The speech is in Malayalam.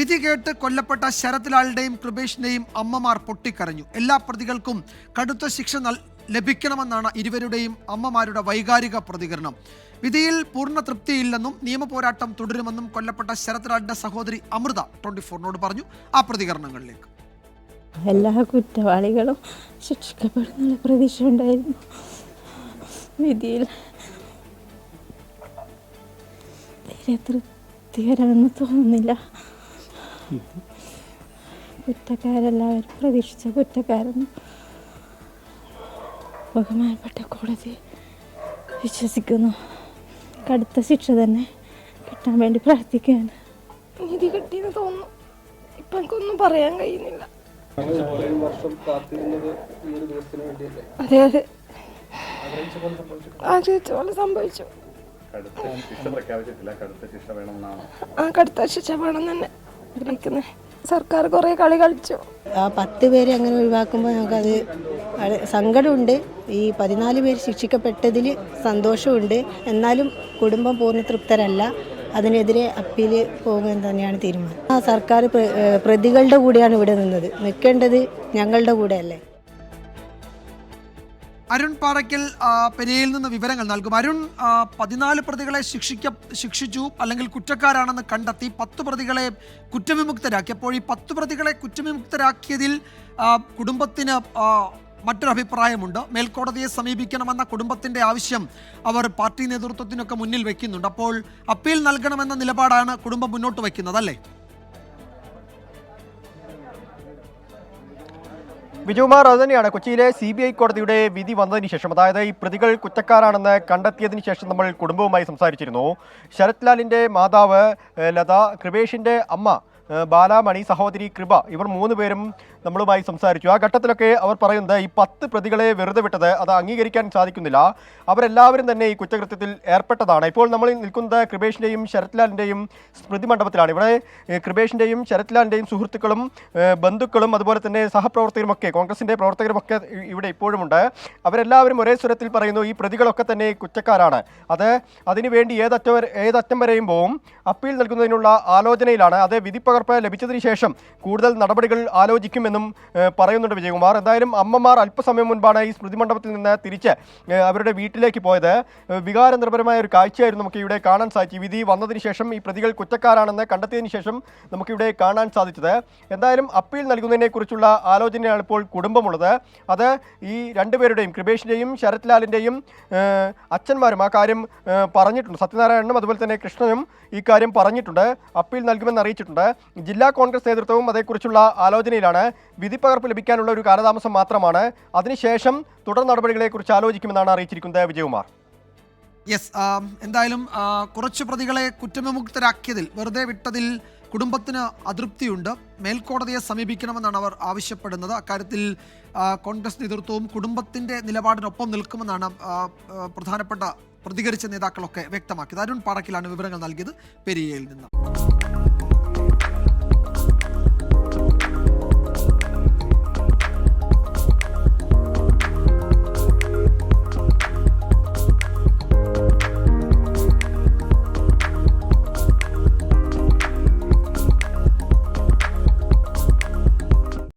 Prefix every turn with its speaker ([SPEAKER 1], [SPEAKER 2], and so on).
[SPEAKER 1] വിധി കേട്ട് കൊല്ലപ്പെട്ട ശരത് ലാലിന്റെയും കൃപേഷിന്റെയും അമ്മമാർ പൊട്ടിക്കരഞ്ഞു. എല്ലാ പ്രതികൾക്കും കടുത്ത ശിക്ഷ ലഭിക്കണമെന്നാണ് ഇരുവരുടെയും അമ്മമാരുടെ വൈകാരിക പ്രതികരണം. വിധിയിൽ പൂർണ്ണ തൃപ്തിയില്ലെന്നും നിയമപോരാട്ടം തുടരുമെന്നും കൊല്ലപ്പെട്ട ശരത് ലാലിന്റെ സഹോദരി അമൃത 24 പറഞ്ഞു. ആ പ്രതികരണങ്ങളിലേക്ക്.
[SPEAKER 2] എല്ലാ കുറ്റവാളികളും ശിക്ഷിക്കപ്പെടുന്നുള്ള പ്രതീക്ഷ ഉണ്ടായിരുന്നു. വിധിയിൽ തീരെ തൃപ്തികരമെന്ന് തോന്നുന്നില്ല. കുറ്റക്കാരെല്ലാവരും പ്രതീക്ഷിച്ച കുറ്റക്കാരെന്ന് ബഹുമാനപ്പെട്ട കോടതി വിശ്വസിക്കുന്നു. കടുത്ത ശിക്ഷ തന്നെ കിട്ടാൻ വേണ്ടി പ്രാർത്ഥിക്കുകയാണ്.
[SPEAKER 3] നീതി കിട്ടിയെന്ന് തോന്നുന്നു. ഇപ്പം എനിക്കൊന്നും പറയാൻ കഴിയുന്നില്ല. അതെ അതെ, ആഗ്രഹിച്ച പോലെ സംഭവിച്ചു. കടുത്ത ശിക്ഷ വേണം തന്നെ ആഗ്രഹിക്കുന്നത്. സർക്കാർ കുറേ കളി കളിച്ചു.
[SPEAKER 4] ആ 10 പേരെ അങ്ങനെ ഒഴിവാക്കുമ്പോൾ ഞങ്ങൾക്കത് സങ്കടമുണ്ട്. ഈ 14 പേര് ശിക്ഷിക്കപ്പെട്ടതിൽ സന്തോഷമുണ്ട്. എന്നാലും കുടുംബം പൂർണ്ണ തൃപ്തരല്ല. അതിനെതിരെ അപ്പീൽ പോകാൻ തന്നെയാണ് തീരുമാനം. ആ സർക്കാർ പ്രതികളുടെ കൂടെയാണ് ഇവിടെ നിന്നത്. നിൽക്കേണ്ടത് ഞങ്ങളുടെ കൂടെ അല്ലേ.
[SPEAKER 1] അരുൺ പാറയ്ക്കൽ പെരിയയിൽ നിന്ന് വിവരങ്ങൾ നൽകും. അരുൺ, 14 പ്രതികളെ ശിക്ഷിച്ചു അല്ലെങ്കിൽ കുറ്റക്കാരാണെന്ന് കണ്ടെത്തി 10 പ്രതികളെ കുറ്റവിമുക്തരാക്കി. അപ്പോൾ ഈ 10 പ്രതികളെ കുറ്റവിമുക്തരാക്കിയതിൽ കുടുംബത്തിന് മറ്റൊരു അഭിപ്രായമുണ്ട്. മേൽക്കോടതിയെ സമീപിക്കണമെന്ന കുടുംബത്തിന്റെ ആവശ്യം അവർ പാർട്ടി നേതൃത്വത്തിനൊക്കെ മുന്നിൽ വെക്കുന്നുണ്ട്. അപ്പോൾ അപ്പീൽ നൽകണമെന്ന നിലപാടാണ് കുടുംബം മുന്നോട്ട് വയ്ക്കുന്നത്, അല്ലേ?
[SPEAKER 5] വിജയകുമാർ, അത് തന്നെയാണ് കൊച്ചിയിലെ CBI കോടതിയുടെ വിധി വന്നതിന് ശേഷം, അതായത് ഈ പ്രതികൾ കുറ്റക്കാരാണെന്ന് കണ്ടെത്തിയതിന് ശേഷം നമ്മൾ കുടുംബവുമായി സംസാരിച്ചിരുന്നു. ശരത് ലാലിൻ്റെ മാതാവ് ലത, കൃപേഷിൻ്റെ അമ്മ ബാലാമണി, സഹോദരി കൃപ, ഇവർ 3 പേരും നമ്മളുമായി സംസാരിച്ചു. ആ ഘട്ടത്തിലൊക്കെ അവർ പറയുന്നത് ഈ 10 പ്രതികളെ വെറുതെ വിട്ടത് അത് അംഗീകരിക്കാൻ സാധിക്കുന്നില്ല. അവരെല്ലാവരും തന്നെ ഈ കുറ്റകൃത്യത്തിൽ ഏർപ്പെട്ടതാണ്. ഇപ്പോൾ നമ്മൾ നിൽക്കുന്നത് കൃപേഷിൻ്റെയും ശരത് ലാലിൻ്റെയും സ്മൃതി മണ്ഡപത്തിലാണ്. ഇവിടെ കൃപേഷിൻ്റെയും ശരത് ലാലിൻ്റെയും സുഹൃത്തുക്കളും ബന്ധുക്കളും അതുപോലെ തന്നെ സഹപ്രവർത്തകരുമൊക്കെ, കോൺഗ്രസിൻ്റെ പ്രവർത്തകരുമൊക്കെ ഇവിടെ ഇപ്പോഴുമുണ്ട്. അവരെല്ലാവരും ഒരേ സ്വരത്തിൽ പറയുന്നു ഈ പ്രതികളൊക്കെ തന്നെ കുറ്റക്കാരാണ്. അതിനുവേണ്ടി ഏതറ്റം വരെയും പോവും. അപ്പീൽ നൽകുന്നതിനുള്ള ആലോചനയിലാണ്. അത് വിധിപ്പകർപ്പ് ലഭിച്ചതിന് ശേഷം കൂടുതൽ നടപടികൾ ആലോചിക്കുമെന്നും പറയുന്നുണ്ട് വിജയകുമാർ. എന്തായാലും അമ്മമാർ അല്പസമയം മുൻപാണ് ഈ സ്മൃതി മണ്ഡപത്തിൽ നിന്ന് തിരിച്ച് അവരുടെ വീട്ടിലേക്ക് പോയത്. വികാരനിർഭരമായ ഒരു കാഴ്ചയായിരുന്നു നമുക്ക് ഇവിടെ കാണാൻ സാധിച്ചു. വിധി വന്നതിന് ശേഷം ഈ പ്രതികൾ കുറ്റക്കാരാണെന്ന് കണ്ടെത്തിയതിന് ശേഷം നമുക്കിവിടെ കാണാൻ സാധിച്ചത്. എന്തായാലും അപ്പീൽ നൽകുന്നതിനെക്കുറിച്ചുള്ള ആലോചനയാണ് ഇപ്പോൾ കുടുംബമുള്ളത്. അത് ഈ 2 പേരുടെയും, കൃപേഷിൻ്റെയും ശരത് ലാലിൻ്റെയും അച്ഛന്മാരും ആ കാര്യം പറഞ്ഞിട്ടുണ്ട്. സത്യനാരായണനും അതുപോലെ തന്നെ കൃഷ്ണനും ഈ കാര്യം പറഞ്ഞിട്ടുണ്ട്. അപ്പീൽ നൽകുമെന്ന് അറിയിച്ചിട്ടുണ്ട്. ജില്ലാ കോൺഗ്രസ് നേതൃത്വവും അതേക്കുറിച്ചുള്ള ആലോചനയിലാണ്. വിധിപ്പകർപ്പ് ലഭിക്കാനുള്ള ഒരു കാലതാമസം മാത്രമാണ്. അതിനുശേഷം തുടർ നടപടികളെക്കുറിച്ച് ആലോചിക്കുമെന്നാണ് അറിയിച്ചിരിക്കുന്നത് വിജയകുമാർ.
[SPEAKER 1] യെസ്, എന്തായാലും കുറച്ച് പ്രതികളെ കുറ്റവിമുക്തരാക്കിയതിൽ, വെറുതെ വിട്ടതിൽ കുടുംബത്തിന് അതൃപ്തിയുണ്ട്. മേൽക്കോടതിയെ സമീപിക്കണമെന്നാണ് അവർ ആവശ്യപ്പെടുന്നത്. അക്കാര്യത്തിൽ കോൺഗ്രസ് നേതൃത്വവും കുടുംബത്തിൻ്റെ നിലപാടിനൊപ്പം നിൽക്കുമെന്നാണ് പ്രധാനപ്പെട്ട പ്രതികരിച്ച നേതാക്കളൊക്കെ വ്യക്തമാക്കിയത്. അരുൺ പാറയ്ക്കലാണ് വിവരങ്ങൾ നൽകിയത് പെരിയയിൽ നിന്ന്.